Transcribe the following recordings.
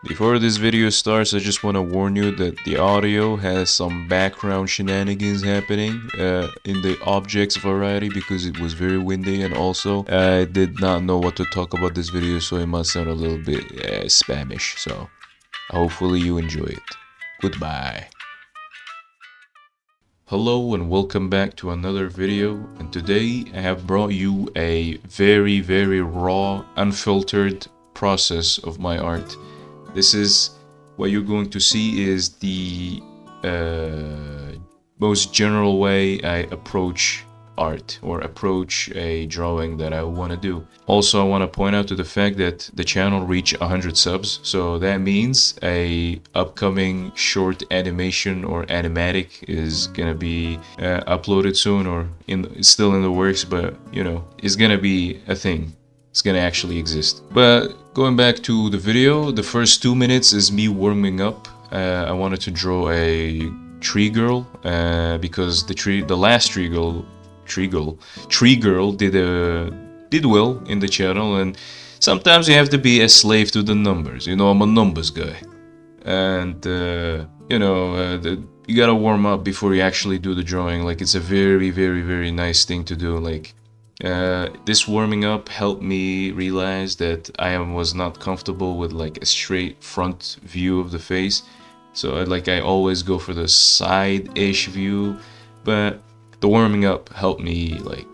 Before this video starts, I just want to warn you that the audio has some background shenanigans happening in the objects variety because it was very windy, and also I did not know what to talk about this video, so it must sound a little bit Spanish. So hopefully you enjoy it. Goodbye. Hello and welcome back to another video, and today I have brought you a very raw, unfiltered process of my art. This is what you're going to see is the most general way I approach art or approach a drawing that I want to do. Also, I want to point out to the fact that the channel reached 100 subs, so that means a upcoming short animation or animatic is gonna be uploaded soon, or it's still in the works, but you know, it's gonna be a thing. It's gonna actually exist. But going back to the video, the first 2 minutes is me warming up. I wanted to draw a tree girl because the last tree girl did well in the channel, and sometimes you have to be a slave to the numbers. You know, I'm a numbers guy, and you know, you gotta warm up before you actually do the drawing. Like, it's a very nice thing to do. Like, this warming up helped me realize that I was not comfortable with like a straight front view of the face, so I always go for the side-ish view. But the warming up helped me like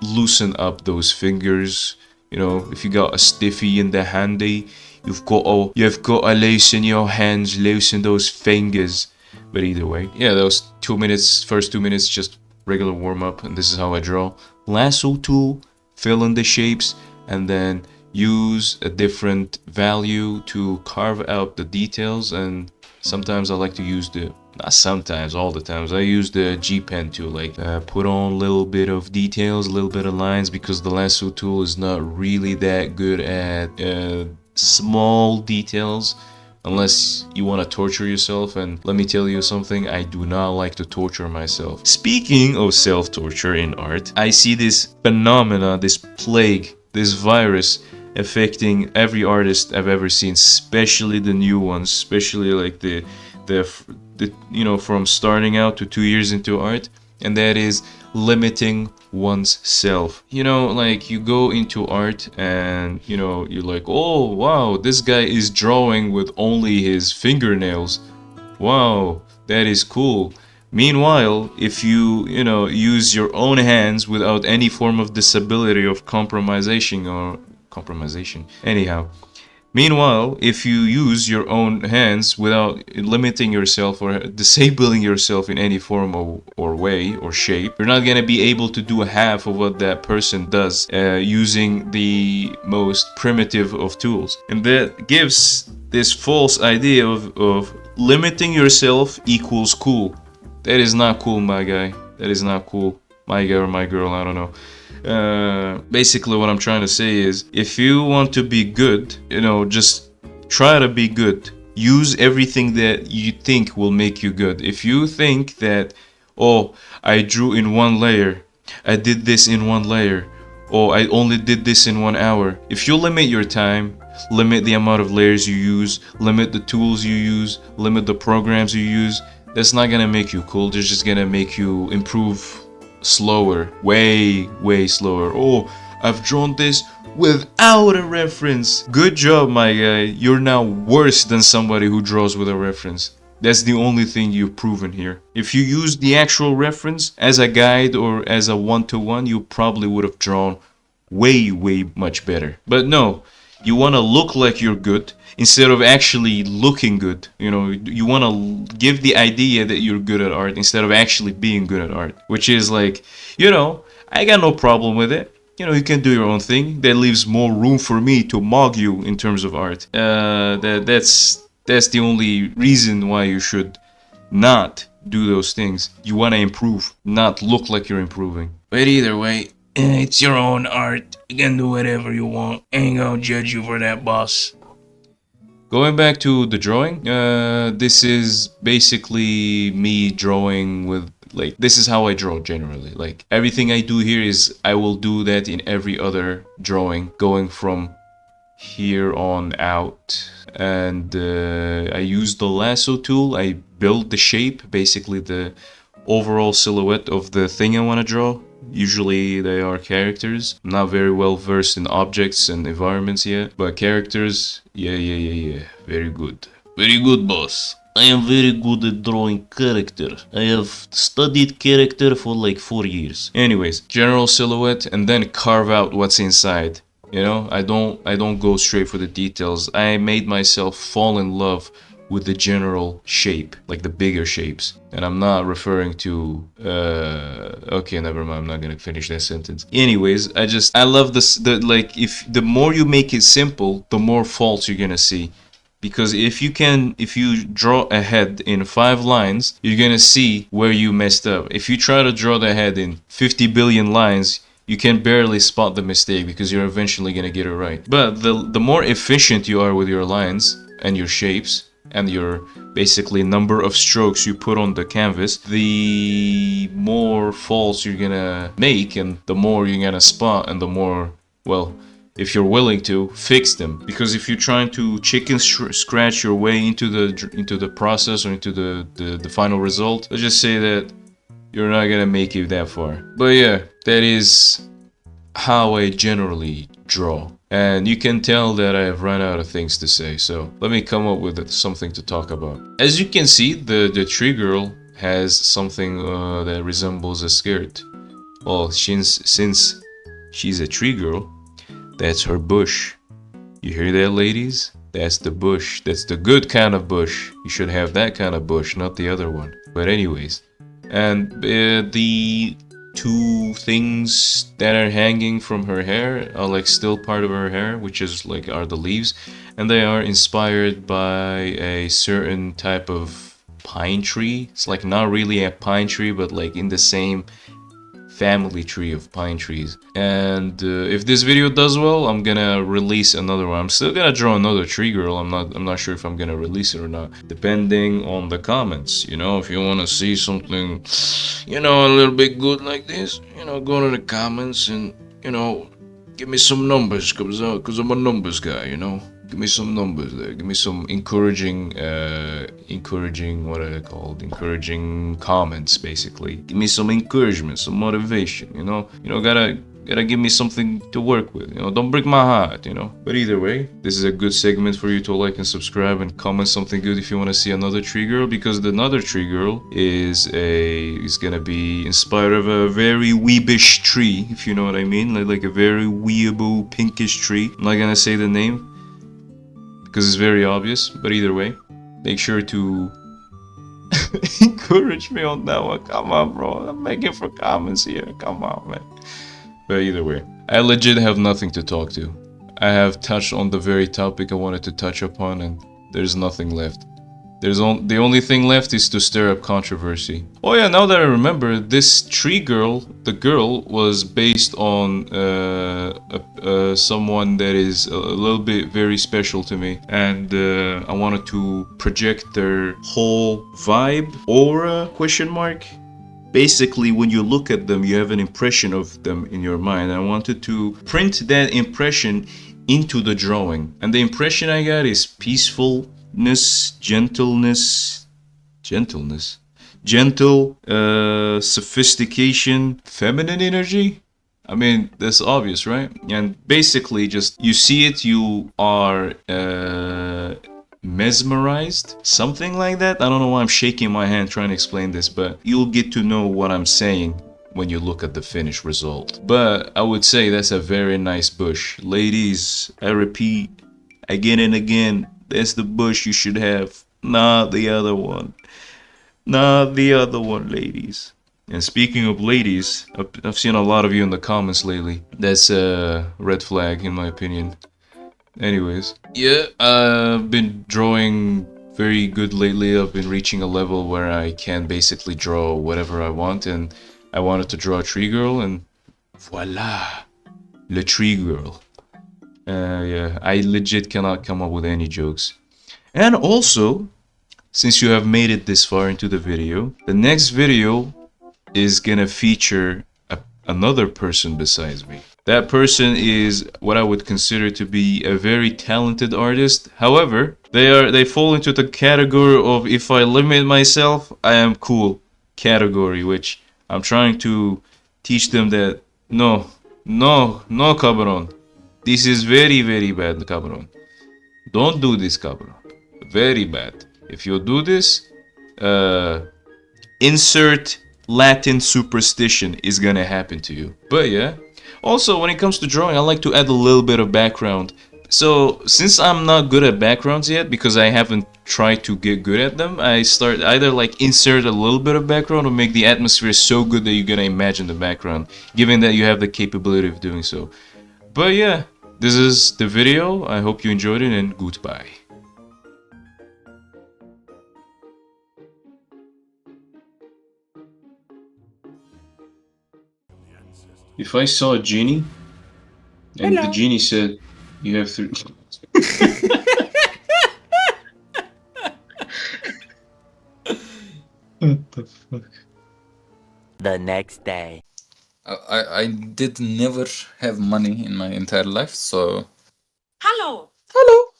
loosen up those fingers. You know, if you got a stiffy in the handy, you've got to loosen your hands, loosen those fingers. But either way, yeah, those 2 minutes, first 2 minutes, just regular warm up, and this is how I draw. Lasso tool, fill in the shapes, and then use a different value to carve out the details. And sometimes I like to use not sometimes, all the times, I use the G pen to like put on a little bit of details, a little bit of lines, because the lasso tool is not really that good at small details unless you want to torture yourself. And let me tell you something, I do not like to torture myself. Speaking of self-torture in art, I see this phenomena, this plague, this virus affecting every artist I've ever seen, especially the new ones, especially like the you know, from starting out to 2 years into art, and that is limiting one's self. You know, like, you go into art and you know, you're like, oh wow, this guy is drawing with only his fingernails, wow, that is cool. Meanwhile, if you know, use your own hands without any form of disability of compromisation, anyhow, meanwhile, if you use your own hands without limiting yourself or disabling yourself in any form or way or shape, you're not going to be able to do half of what that person does using the most primitive of tools. And that gives this false idea of limiting yourself equals cool. That is not cool, my guy. That is not cool. My guy or my girl, I don't know. Basically what I'm trying to say is, if you want to be good, you know, just try to be good. Use everything that you think will make you good. If you think that, oh, I drew in one layer, I did this in one layer, oh, I only did this in 1 hour. If you limit your time, limit the amount of layers you use, limit the tools you use, limit the programs you use, that's not gonna make you cool. They're just gonna make you improve slower, way slower. Oh, I've drawn this without a reference. Good job, my guy. You're now worse than somebody who draws with a reference. That's the only thing you've proven here. If you used the actual reference as a guide or as a one-to-one, you probably would have drawn way much better. But no, you want to look like you're good instead of actually looking good. You know, you want to give the idea that you're good at art instead of actually being good at art, which is like, you know, I got no problem with it. You know, you can do your own thing. That leaves more room for me to mug you in terms of art. That's the only reason why you should not do those things. You want to improve, not look like you're improving. But either way, it's your own art. You can do whatever you want. Ain't gonna judge you for that, boss. Going back to the drawing, this is basically me drawing with, like, this is how I draw generally. Like, everything I do here is I will do that in every other drawing, going from here on out. And I use the lasso tool. I build the shape, basically the overall silhouette of the thing I want to draw. Usually they are characters. I'm not very well versed in objects and environments yet, but characters, yeah. Very good. Very good, boss. I am very good at drawing character. I have studied character for like 4 years. Anyways, general silhouette and then carve out what's inside. You know, I don't go straight for the details. I made myself fall in love with the general shape, like the bigger shapes. And I'm not referring to okay, never mind, I'm not gonna finish that sentence. Anyways, I love this, like, if the more you make it simple, the more faults you're gonna see. Because if you draw a head in 5 lines, you're gonna see where you messed up. If you try to draw the head in 50 billion lines, you can barely spot the mistake because you're eventually gonna get it right. But the more efficient you are with your lines and your shapes and your basically number of strokes you put on the canvas, the more faults you're gonna make and the more you're gonna spot, and the more, well, if you're willing to, fix them. Because if you're trying to chicken scratch your way into the process or into the final result, let's just say that you're not gonna make it that far. But yeah, that is how I generally draw. And you can tell that I have run out of things to say, so let me come up with something to talk about. As you can see, the tree girl has something that resembles a skirt. Well, since she's a tree girl, that's her bush. You hear that, ladies? That's the bush. That's the good kind of bush. You should have that kind of bush, not the other one. But anyways, and the 2 things that are hanging from her hair are like still part of her hair, which is like are the leaves, and they are inspired by a certain type of pine tree. It's like not really a pine tree, but like in the same family tree of pine trees. And if this video does well, I'm gonna release another one. I'm still gonna draw another tree girl. I'm not sure if I'm gonna release it or not, depending on the comments. You know, if you want to see something, you know, a little bit good like this, you know, go to the comments and, you know, give me some numbers, cause I'm a numbers guy, you know. Give me some numbers there. Give me some encouraging, what are they called? Encouraging comments, basically. Give me some encouragement, some motivation, you know. Gotta give me something to work with, you know. Don't break my heart, you know. But either way, this is a good segment for you to like and subscribe and comment something good if you want to see another tree girl, because the another tree girl is gonna be inspired of a very weebish tree, if you know what I mean, like a very weeaboo pinkish tree. I'm not gonna say the name because it's very obvious, but either way, make sure to encourage me on that one. Come on, bro. I'm making for comments here. Come on, man. But either way, I legit have nothing to talk to. I have touched on the very topic I wanted to touch upon, and there's nothing left. The only thing left is to stir up controversy. Oh yeah, now that I remember, this tree girl, the girl, was based on someone that is a little bit very special to me, and I wanted to project their whole vibe, aura, question mark. Basically, when you look at them, you have an impression of them in your mind. I wanted to print that impression into the drawing, and the impression I got is peaceful, gentleness, gentle, sophistication, feminine energy. I mean, that's obvious, right? And basically, just you see it, you are mesmerized, something like that. I don't know why I'm shaking my hand trying to explain this, but you'll get to know what I'm saying when you look at the finished result. But I would say that's a very nice bush. Ladies, I repeat again and again, that's the bush you should have, not the other one. Not the other one, ladies. And speaking of ladies, I've seen a lot of you in the comments lately. That's a red flag in my opinion. Anyways, yeah, I've been drawing very good lately. I've been reaching a level where I can basically draw whatever I want, and I wanted to draw a tree girl, and voila, le tree girl. Yeah, I legit cannot come up with any jokes. And also, since you have made it this far into the video, the next video is gonna feature another person besides me. That person is what I would consider to be a very talented artist. However, they fall into the category of if I limit myself, I am cool category, which I'm trying to teach them that no, no, cabron. This is very, very bad, cabron. Don't do this, cabron. Very bad. If you do this, insert Latin superstition is gonna happen to you. But yeah. Also, when it comes to drawing, I like to add a little bit of background. So, since I'm not good at backgrounds yet, because I haven't tried to get good at them, I start either like insert a little bit of background or make the atmosphere so good that you're gonna imagine the background, given that you have the capability of doing so. But yeah, this is the video. I hope you enjoyed it and goodbye. If I saw a genie and the genie said, "You have three." What the fuck? The next day. I did never have money in my entire life, so Hallo. hello.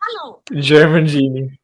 Hallo. German genie.